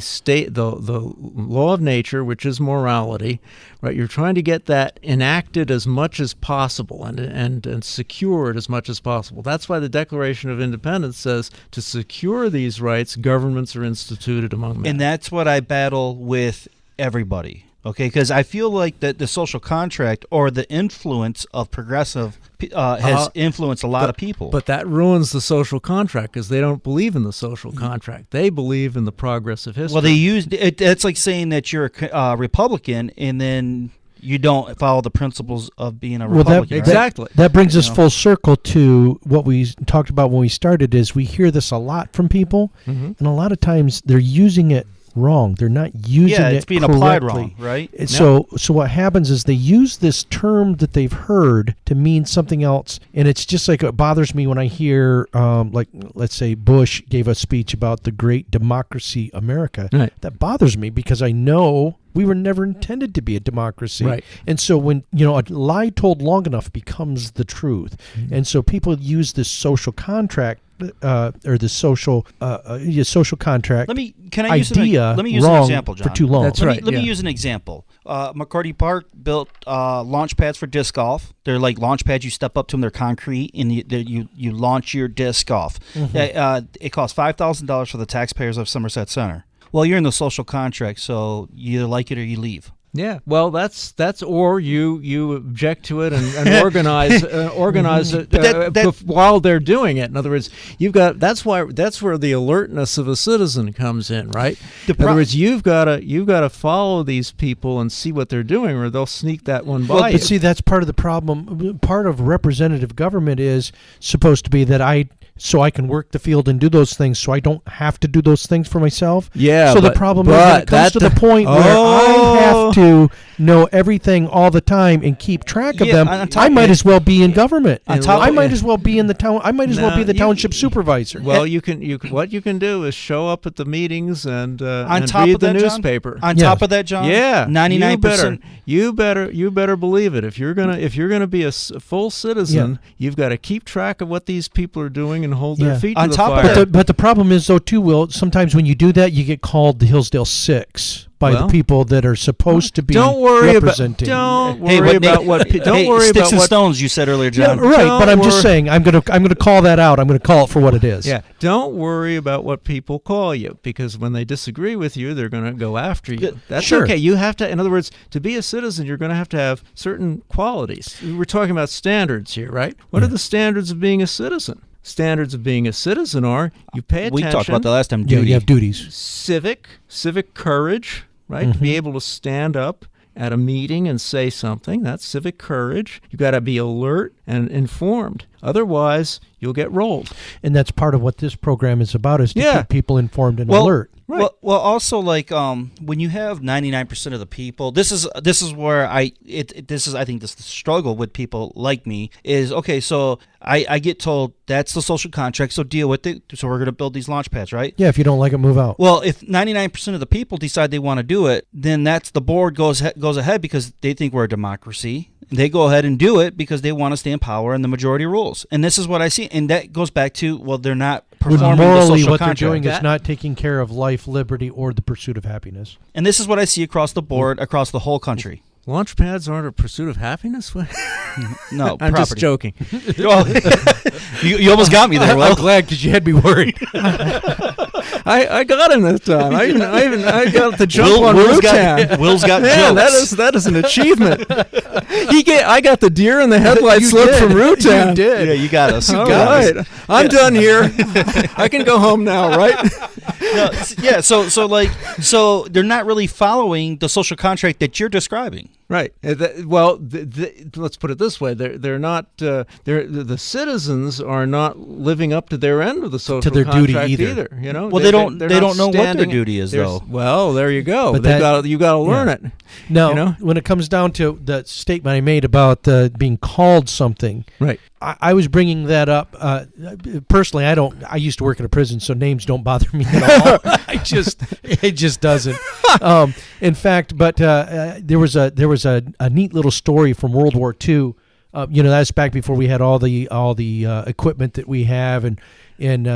law of nature, which is morality, right? You're trying to get that enacted as much as possible and secured as much as possible. That's why the Declaration of Independence says to secure these rights, governments are instituted among men. And that's what I battle with everybody. Okay, because I feel like that the social contract or the influence of progressive has influenced a lot of people. But that ruins the social contract because they don't believe in the social contract. They believe in the progress of history. Well, they use it. It's like saying that you're a Republican and then you don't follow the principles of being a Republican. Exactly. That brings us full circle to what we talked about when we started. Is we hear this a lot from people, and a lot of times they're using it wrong. They're not using it it's being correctly. applied wrong, right? So what happens is they use this term that they've heard to mean something else, and it's just like it bothers me when I hear, like, let's say Bush gave a speech about the great democracy America. Right. That bothers me because I know we were never intended to be a democracy. Right. And so when, a lie told long enough becomes the truth. Mm-hmm. And so people use this social contract or the social contract let me use idea let me use an example, John. for too long. That's Let me use an example. McCarty Park built launch pads for disc golf. They're like launch pads. You step up to them. They're concrete, and you launch your disc golf. Mm-hmm. It costs $5,000 for the taxpayers of Somerset Center. Well, you're in the social contract, so you either like it or you leave. Yeah, well, that's or you object to it and organize it while they're doing it. In other words, that's where the alertness of a citizen comes in, right? In other words, you've got to follow these people and see what they're doing, or they'll sneak that one by. But see, that's part of the problem. Part of representative government is supposed to be that so I can work the field and do those things, so I don't have to do those things for myself. Yeah. So the problem is when it comes to the point where I have to know everything all the time and keep track of them, I might as well be in government. I might as well be in the town. I might as well be the township supervisor. Well, what you can do is show up at the meetings and read the newspaper. On top of that, John. Yeah. 99%. You better believe it. If you're gonna be a full citizen, you've got to keep track of what these people are doing and hold their feet to the fire. But the problem is, though, too, Will, sometimes when you do that, you get called the Hillsdale Six by the people that are supposed to be representing. Don't worry about sticks and stones you said earlier, John. Yeah, right, but I'm just saying I'm going to call that out. I'm going to call it for what it is. Yeah. Don't worry about what people call you, because when they disagree with you, they're going to go after you. That's okay. You have to, in other words, to be a citizen, you're going to have certain qualities. We're talking about standards here, right? What are the standards of being a citizen? standards of being a citizen are you pay attention. We talked about that last time. Yeah, Duty. you have duties. Civic courage, right? To be able to stand up at a meeting and say something. That's civic courage. You got to be alert and informed. Otherwise, you'll get rolled. And that's part of what this program is about, is to keep people informed and well, alert. Right. Well, also like when you have 99% of the people, this is where I think this is the struggle with people like me is, okay, so I get told that's the social contract, so deal with it. So we're going to build these launch pads, right? Yeah, if you don't like it, move out. Well, if 99% of the people decide they want to do it, then that's the board goes ahead because they think we're a democracy. They go ahead and do it because they want to stay in power and the majority rules. And this is what I see. And that goes back to, well, they're not performing morally, the social what contract. they're doing is not taking care of life, liberty, or the pursuit of happiness. And this is what I see across the board, across the whole country. Launch pads aren't a pursuit of happiness? No, I'm property. just joking. You almost got me there, Will. I'm glad, because you had me worried. I got him this time. I got the jump on Will's Rutan. Will's got Man, jokes. that is an achievement. I got the deer in the headlights You slip did. from Rutan. You did. Yeah, you got us. All right, I'm done here. I can go home now, right? No, yeah. So they're not really following the social contract that you're describing. Right. Let's put it this way: they're not. The citizens are not living up to their end of the social To their duty contract either. You know. Well, they're they don't not know what their standing- duty is, though. Well, there you go. But You got to learn it. Now, You know? when it comes down to the statement I made about being called something, Right. I was bringing that up. Personally, I used to work in a prison, so names don't bother me at all. It just doesn't. In fact, but there was a neat little story from World War II. That's back before we had all the equipment that we have, and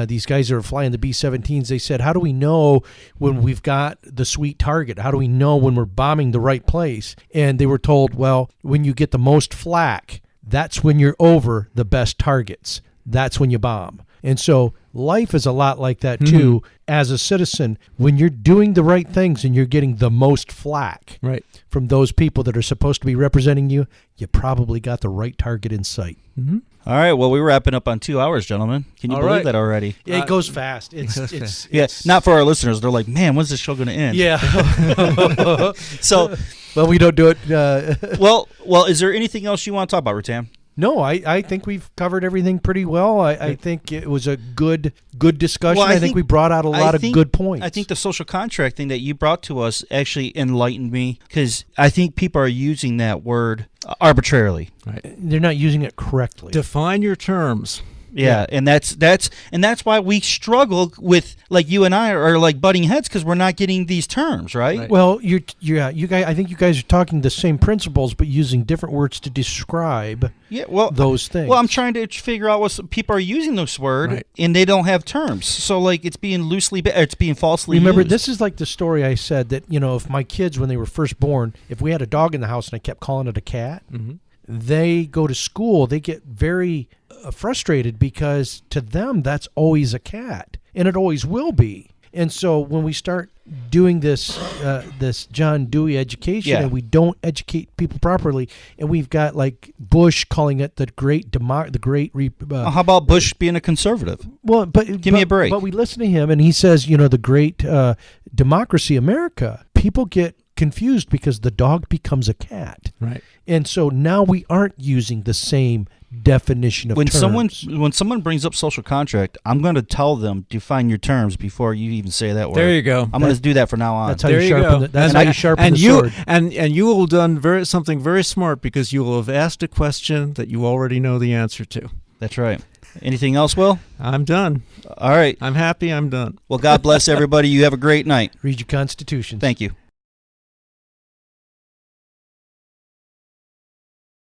these guys that are flying the B-17s, they said, how do we know when we've got the sweet target? How do we know when we're bombing the right place? And they were told, well, when you get the most flak, that's when you're over the best targets. That's when you bomb. And so life is a lot like that too. As a citizen, when you're doing the right things and you're getting the most flack Right. from those people that are supposed to be representing you, you probably got the right target in sight. Mm-hmm. All right. Well, we're wrapping up on 2 hours, gentlemen. Can you All believe right. that already? It goes fast. It's not for our listeners. They're like, man, when's this show going to end? Yeah. So, well, we don't do it. well, is there anything else you want to talk about, Rutan? No, I think we've covered everything pretty well. I think it was a good discussion. Well, I think we brought out a lot of good points. I think the social contract thing that you brought to us actually enlightened me, because I think people are using that word arbitrarily. Right. They're not using it correctly. Define your terms. Yeah, and that's why we struggle with, like, you and I are like butting heads, because we're not getting these terms right. Well, you guys. I think you guys are talking the same principles, but using different words to describe those things. Well, I'm trying to figure out what people are using this word, and they don't have terms. So, like, it's being it's being falsely Remember, used. this is like the story I said that, if my kids, when they were first born, if we had a dog in the house and I kept calling it a cat, they go to school, they get very frustrated, because to them that's always a cat, and it always will be. And so when we start doing this John Dewey education, and we don't educate people properly, and we've got like Bush calling it how about Bush being a conservative? Well, give me a break. But we listen to him, and he says, the great democracy America. People get confused because the dog becomes a cat, right? And so now we aren't using the same definition of terms. When someone brings up social contract, I'm going to tell them, define your terms before you even say that word. There you go. I'm going to do that from now on. That's how you sharpen the sword. And you will have done something very smart, because you will have asked a question that you already know the answer to. That's right. Anything else, Will? I'm done. All right. I'm happy. I'm done. Well, God bless everybody. You have a great night. Read your Constitution. Thank you.